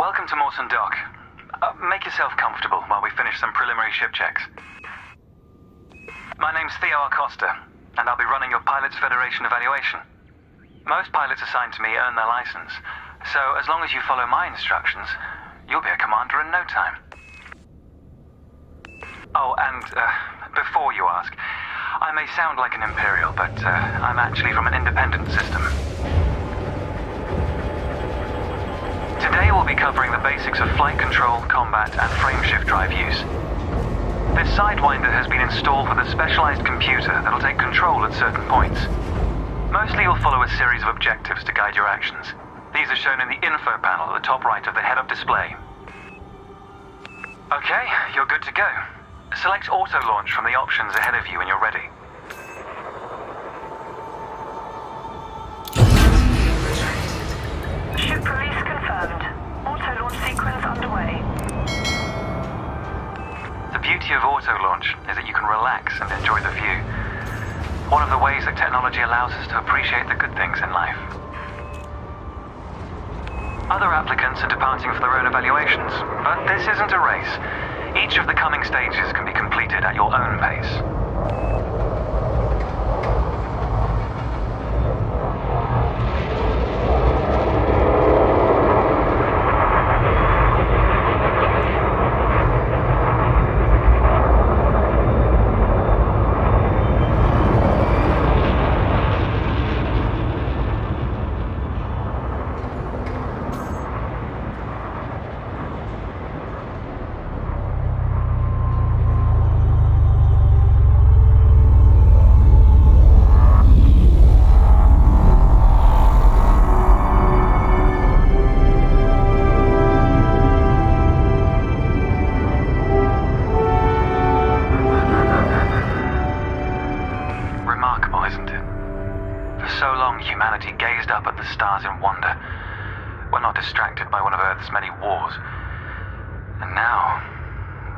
Welcome to Mawson Dock. Make yourself comfortable while we finish some preliminary ship checks. My name's Theo Acosta, and I'll be running your Pilots Federation evaluation. Most pilots assigned to me earn their license, so as long as you follow my instructions, you'll be a commander in no time. Oh, and before you ask, I may sound like an Imperial, but I'm actually from an independent system. Today we'll be covering the basics of flight control, combat, and frameshift drive use. This Sidewinder has been installed with a specialized computer that'll take control at certain points. Mostly you'll follow a series of objectives to guide your actions. These are shown in the info panel at the top right of the head-up display. Okay, you're good to go. Select auto-launch from the options ahead of you when you're ready. Ship release confirmed. Auto-launch sequence underway. The beauty of auto-launch is that you can relax and enjoy the view. One of the ways that technology allows us to appreciate the good things in life. Other applicants are departing for their own evaluations, but this isn't a race. Each of the coming stages can be completed at your own pace. Humanity gazed up at the stars in wonder. We're not distracted by one of Earth's many wars. And now,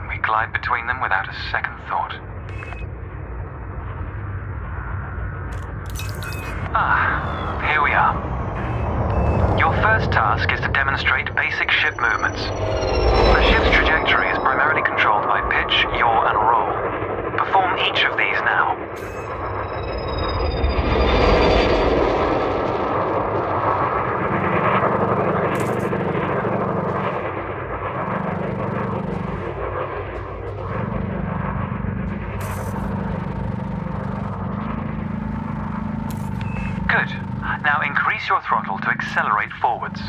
we glide between them without a second thought. Here we are. Your first task is to demonstrate basic ship movements. The ship's trajectory is primarily controlled by pitch, yaw, and roll. Perform each of these now. Good. Now increase your throttle to accelerate forwards.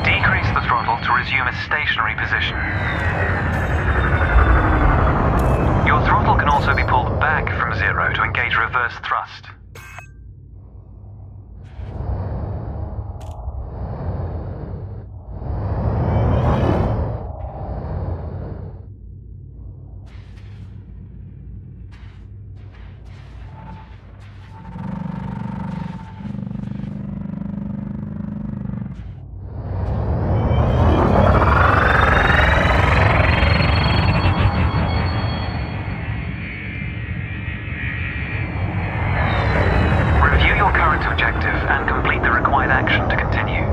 Decrease the throttle to resume a stationary position. Your throttle can also be pulled back from zero to engage reverse thrust. Objective and complete the required action to continue.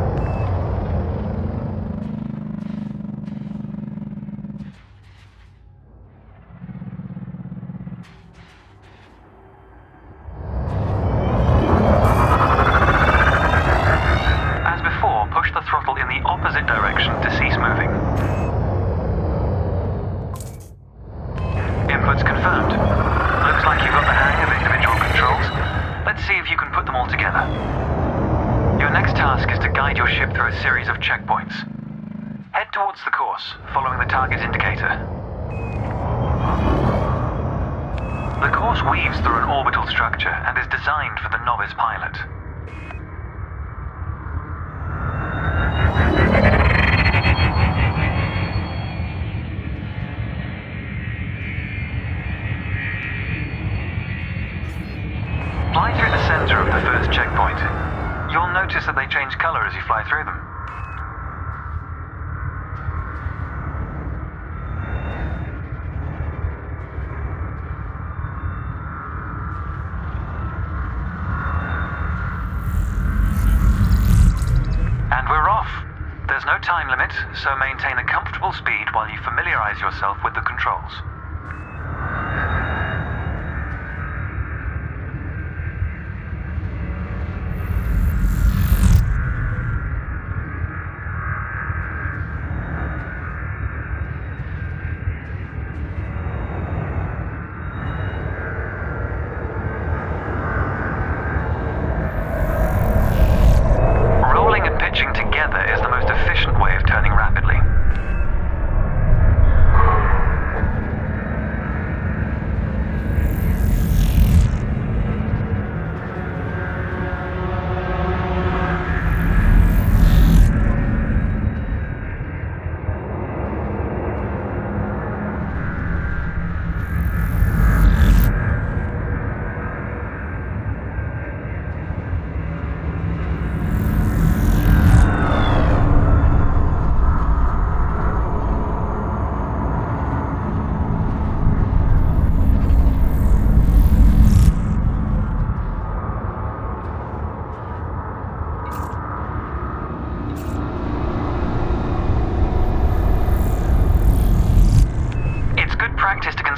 As before, push the throttle in the opposite direction to cease moving. Inputs confirmed. Looks like you've got the hang of individual controls. Let's see if you can put them all together. Your next task is to guide your ship through a series of checkpoints. Head towards the course, following the target indicator. The course weaves through an orbital structure and is designed for the novice pilot. Fly through the center of the first checkpoint. You'll notice that they change color as you fly through them. limit, so maintain a comfortable speed while you familiarize yourself with the controls.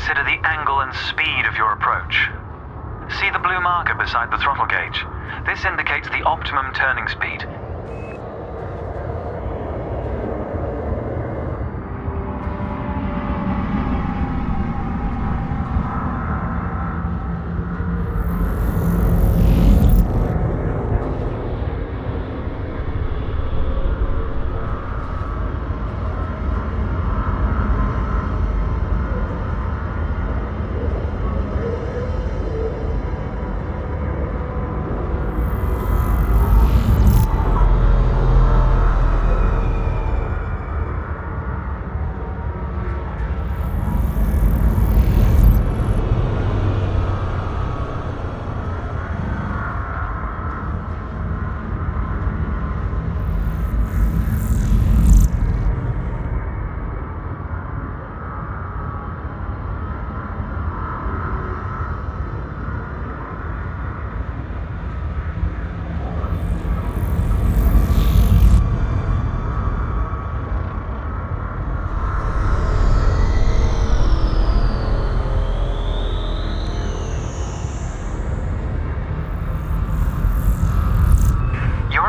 Consider the angle and speed of your approach. See the blue marker beside the throttle gauge? This indicates the optimum turning speed.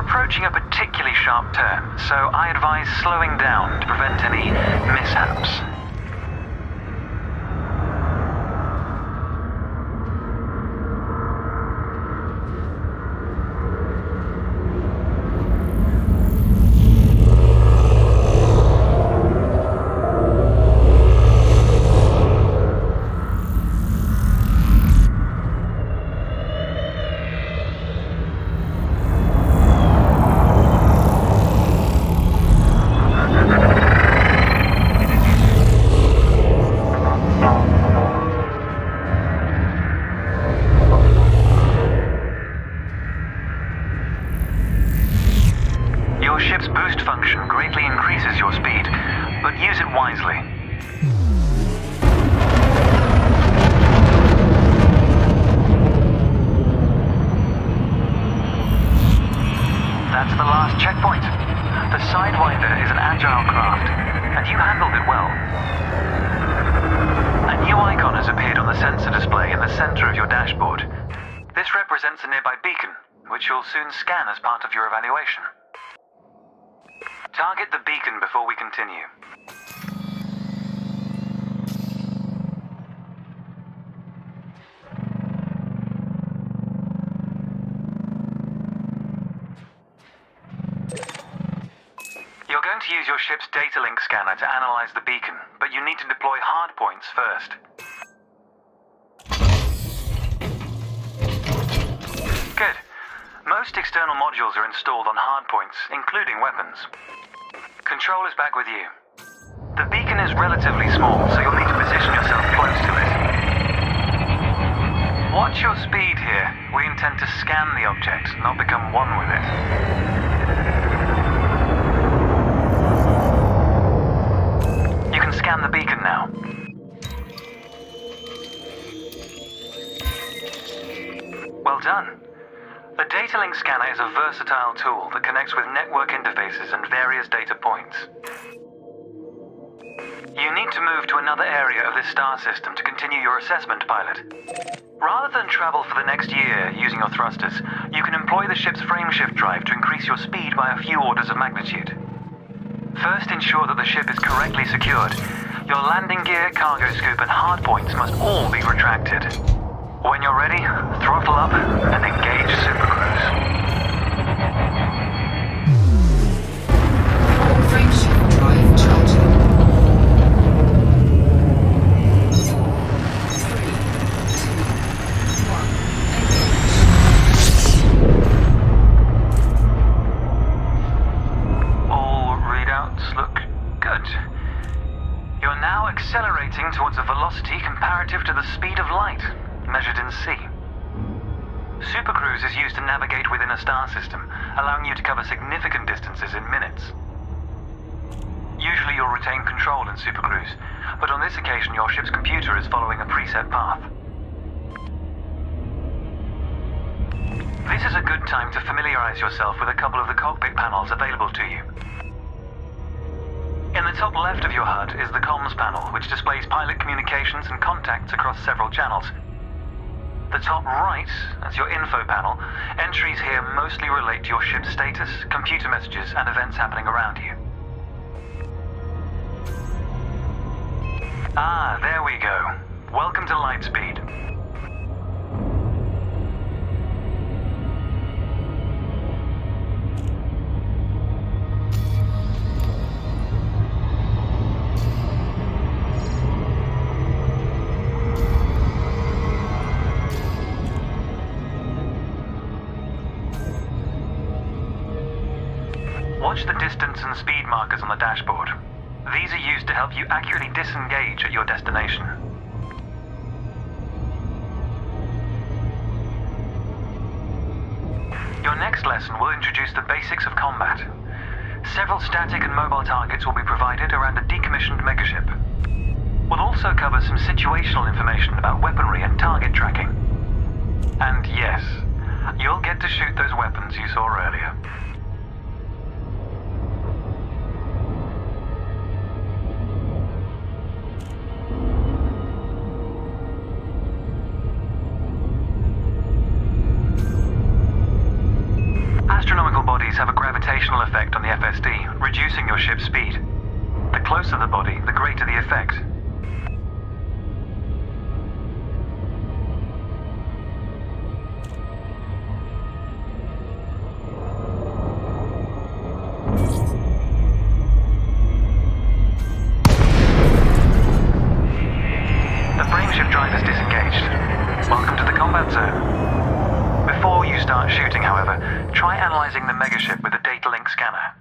Approaching a particularly sharp turn, so I advise slowing down to prevent any mishaps. Ship's boost function greatly increases your speed, but use it wisely. That's the last checkpoint. The Sidewinder is an agile craft, and you handled it well. A new icon has appeared on the sensor display in the center of your dashboard. This represents a nearby beacon, which you'll soon scan as part of your evaluation. Target the beacon before we continue. You're going to use your ship's data link scanner to analyze the beacon, but you need to deploy hardpoints first. Good. Most external modules are installed on hardpoints, including weapons. Control is back with you. The beacon is relatively small, so you'll need to position yourself close to it. Watch your speed here. We intend to scan the object, not become one with it. You can scan the beacon now. Well done. The data link scanner is a versatile tool that connects with network interfaces and various data points. You need to move to another area of this star system to continue your assessment, pilot. Rather than travel for the next year using your thrusters, you can employ the ship's frameshift drive to increase your speed by a few orders of magnitude. First, ensure that the ship is correctly secured. Your landing gear, cargo scoop, and hardpoints must all be retracted. When you're ready, throttle up and engage supercruise. Frameshift drive charging. 3, 2, 1, engage. All readouts look good. You're now accelerating towards a velocity comparative to the speed of light, measured in C. Supercruise is used to navigate within a star system, allowing you to cover significant distances in minutes. Usually you'll retain control in Supercruise, but on this occasion your ship's computer is following a preset path. This is a good time to familiarize yourself with a couple of the cockpit panels available to you. In the top left of your HUD is the comms panel, which displays pilot communications and contacts across several channels. The top right is your info panel. Entries here mostly relate to your ship's status, computer messages, and events happening around you. Ah, there we go. Welcome to Lightspeed. Watch the distance and speed markers on the dashboard. These are used to help you accurately disengage at your destination. Your next lesson will introduce the basics of combat. Several static and mobile targets will be provided around a decommissioned megaship. We'll also cover some situational information about weaponry and target tracking. And yes, you'll get to shoot those weapons you saw earlier. Astronomical bodies have a gravitational effect on the FSD, reducing your ship's speed. The closer the body, the greater the effect. The frameshift drive is disengaged. Welcome to the combat zone. Before you start shooting, however, try analyzing the megaship with a data link scanner.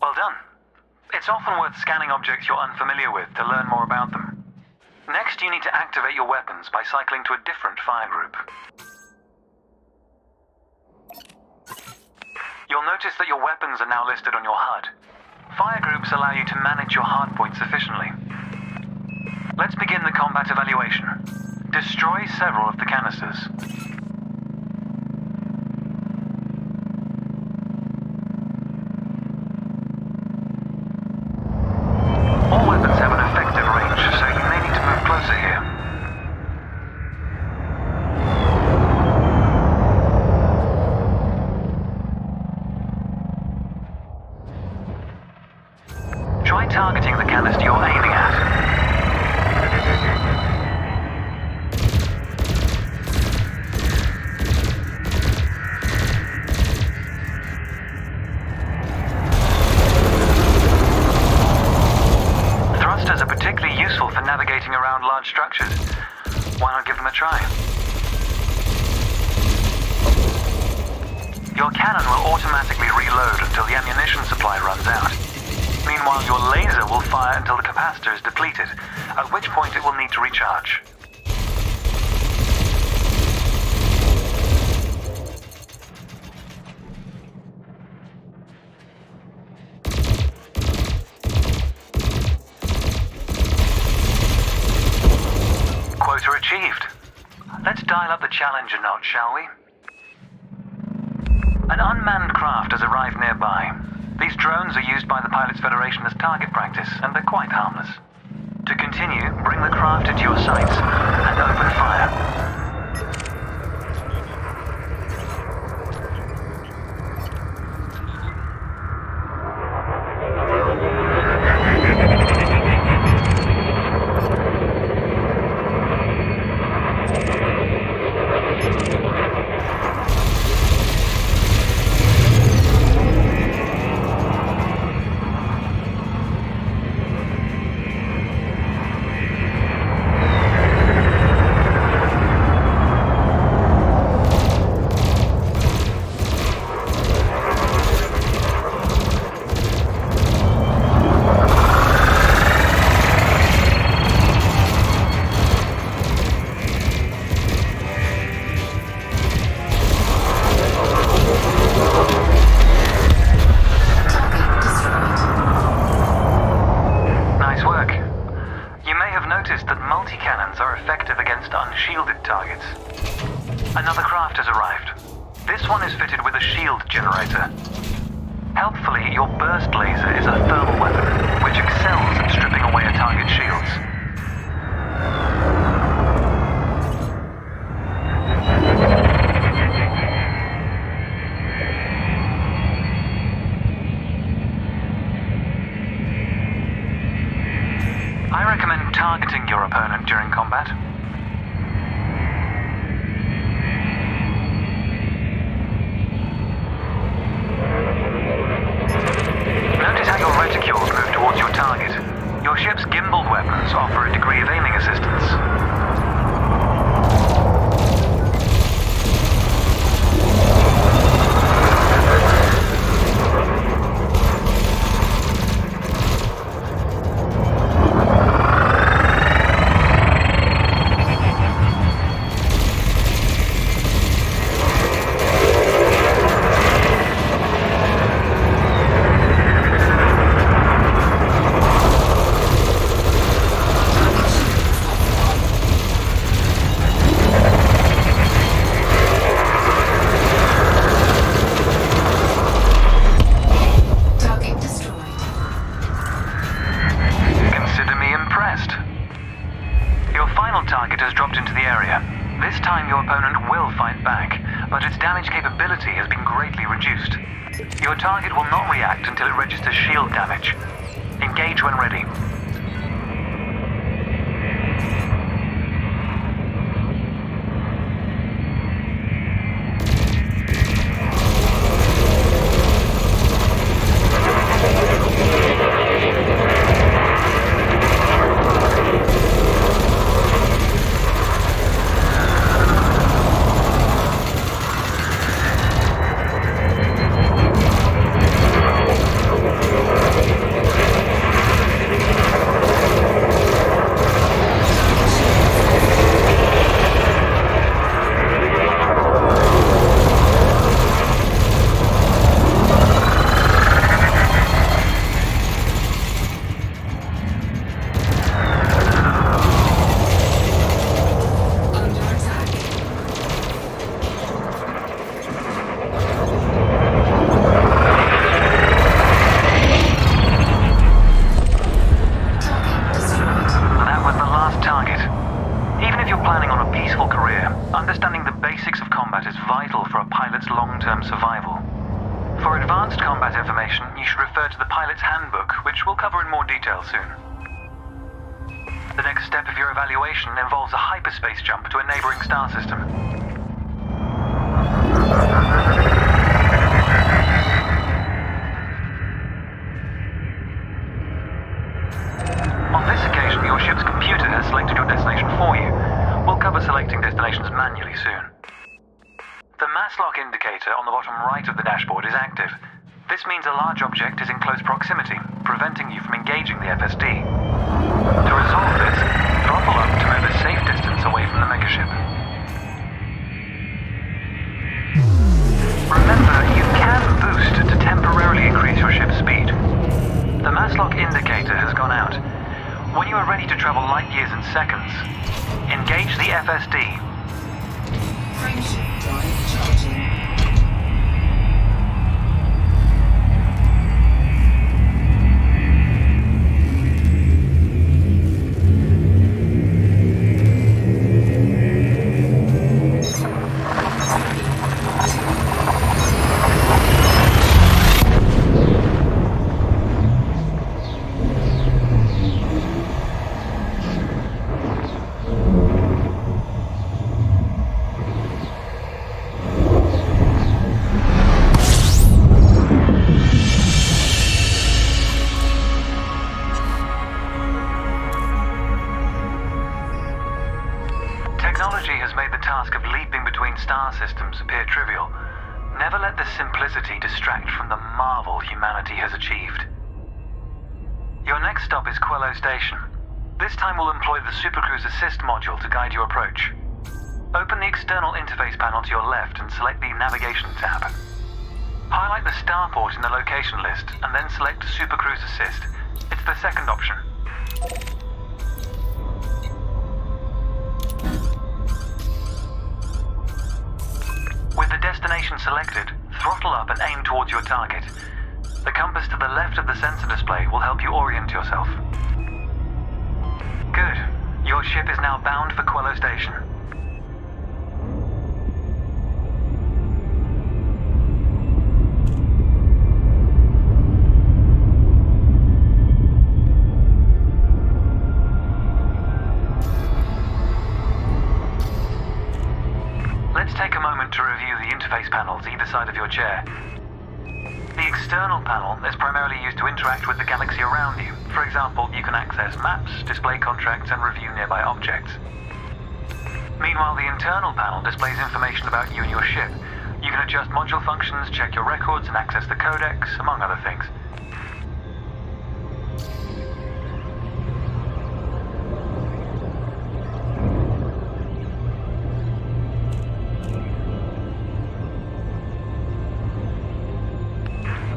Well done. It's often worth scanning objects you're unfamiliar with to learn more about them. Next, you need to activate your weapons by cycling to a different fire group. You'll notice that your weapons are now listed on your HUD. Fire groups allow you to manage your hardpoints efficiently. Let's begin the combat evaluation. Destroy several of the canisters. All weapons have an effective range, so you may need to move closer here. Try targeting the canister you're aiming at. Thrusters are particularly useful for navigating around large structures. Why not give them a try? Your cannon will automatically reload until the ammunition supply runs out. Meanwhile, your laser will fire until the capacitor is depleted, at which point it will need to recharge. Quota achieved. Let's dial up the challenge a notch, shall we? An unmanned craft has arrived nearby. These drones are used by the Pilots Federation as target practice, and they're quite harmless. To continue, bring the craft into your sights and open fire. Unshielded targets. Another craft has arrived. This one is fitted with a shield generator. Helpfully, your burst laser is a thermal weapon, which excels at stripping away a target's shields. I recommend targeting your opponent during combat. Notice how your reticules move towards your target. Your ship's gimbaled weapons offer a degree of aiming assistance. Target has dropped into the area. This time your opponent will fight back, but its damage capability has been greatly reduced. Your target will not react until it registers shield damage. Engage when ready. Understanding the basics of combat is vital for a pilot's long-term survival. For advanced combat information, you should refer to the pilot's handbook, which we'll cover in more detail soon. The next step of your evaluation involves a hyperspace jump to a neighboring star system. On this occasion, your ship's computer has selected your destination for you. We'll cover selecting destinations manually soon. The mass lock indicator on the bottom right of the dashboard is active. This means a large object is in close proximity, preventing you from engaging the FSD. To resolve this, throttle up to move a safe distance away from the megaship. Remember, you can boost to temporarily increase your ship's speed. The mass lock indicator has gone out. When you are ready to travel light years in seconds, engage the FSD. Frameshift drive charging. Technology has made the task of leaping between star systems appear trivial. Never let this simplicity distract from the marvel humanity has achieved. Your next stop is Kewell Station. This time we'll employ the Supercruise Assist module to guide your approach. Open the external interface panel to your left and select the Navigation tab. Highlight the starport in the location list and then select Supercruise Assist. It's the second option. With the destination selected, throttle up and aim towards your target. The compass to the left of the sensor display will help you orient yourself. Good. Your ship is now bound for Kewell Station. Let's take a moment to review the interface panels either side of your chair. The external panel is primarily used to interact with the galaxy around you. For example, you can access maps, display contracts, and review nearby objects. Meanwhile, the internal panel displays information about you and your ship. You can adjust module functions, check your records, and access the codex, among other things.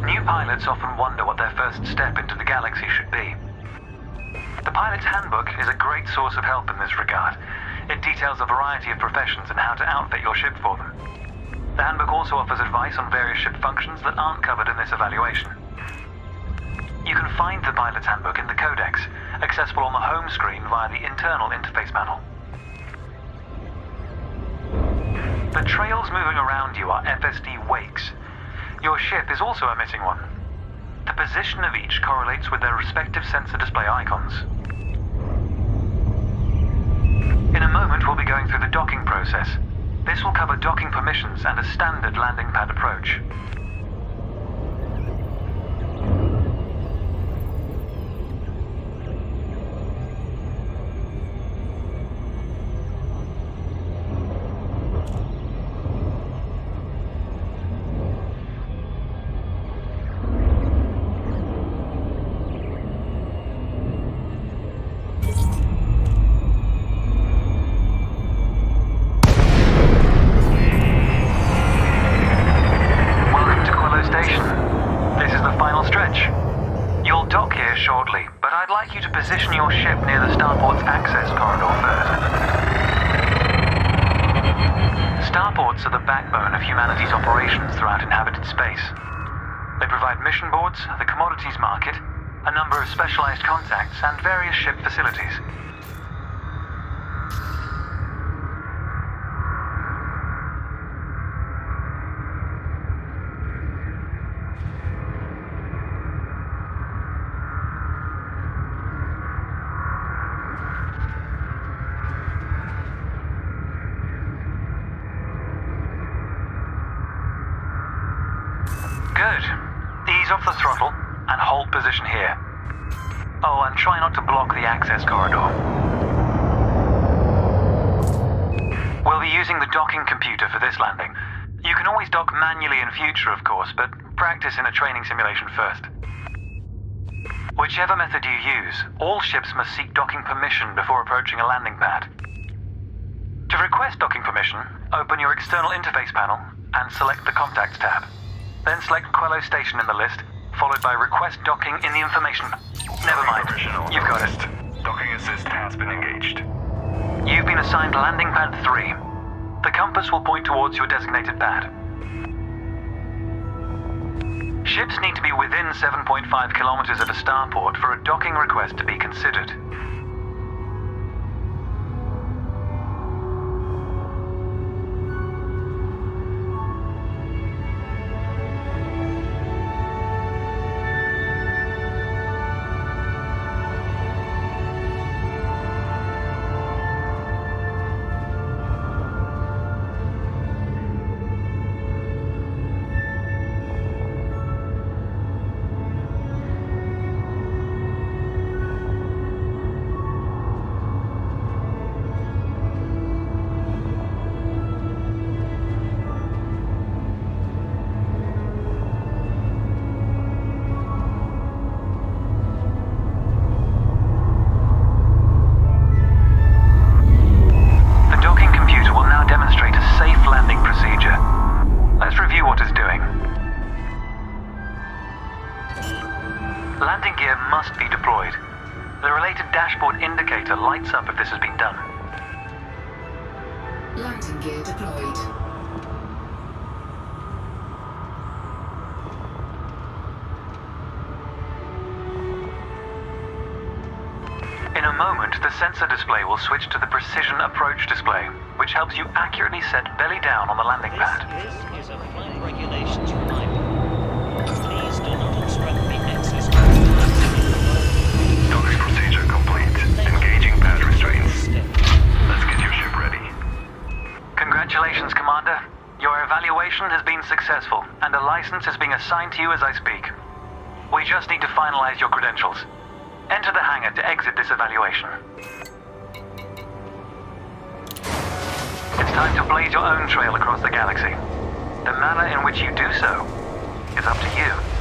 New pilots often wonder what their first step into the galaxy should be. The pilot's handbook is a great source of help in this regard. It details a variety of professions and how to outfit your ship for them. The handbook also offers advice on various ship functions that aren't covered in this evaluation. You can find the pilot's handbook in the codex, accessible on the home screen via the internal interface panel. The trails moving around you are FSD wakes. Your ship is also emitting one. The position of each correlates with their respective sensor display icons. In a moment, we'll be going through the docking process. This will cover docking permissions and a standard landing pad approach. Shortly, but I'd like you to position your ship near the starport's access corridor first. Starports are the backbone of humanity's operations throughout inhabited space. They provide mission boards, the commodities market, a number of specialized contacts, and various ship facilities. Good. Ease off the throttle and hold position here. Oh, and try not to block the access corridor. We'll be using the docking computer for this landing. You can always dock manually in future, of course, but practice in a training simulation first. Whichever method you use, all ships must seek docking permission before approaching a landing pad. To request docking permission, open your external interface panel and select the Contacts tab. Then select Kewell Station in the list, followed by Request Docking in the information. Never mind, you've got it. Docking assist has been engaged. You've been assigned landing pad 3. The compass will point towards your designated pad. Ships need to be within 7.5 kilometers of a starport for a docking request to be considered. Landing gear must be deployed. The related dashboard indicator lights up if this has been done. Landing gear deployed. In a moment, the sensor display will switch to the precision approach display, which helps you accurately set belly down on the landing pad. This is a flight regulations reminder. Please do not obstruct the access. Docking procedure complete. Engaging pad restraints. Let's get your ship ready. Congratulations, Commander. Your evaluation has been successful, and a license is being assigned to you as I speak. We just need to finalize your credentials. Enter the hangar to exit this evaluation. It's time to blaze your own trail across the galaxy. The manner in which you do so is up to you.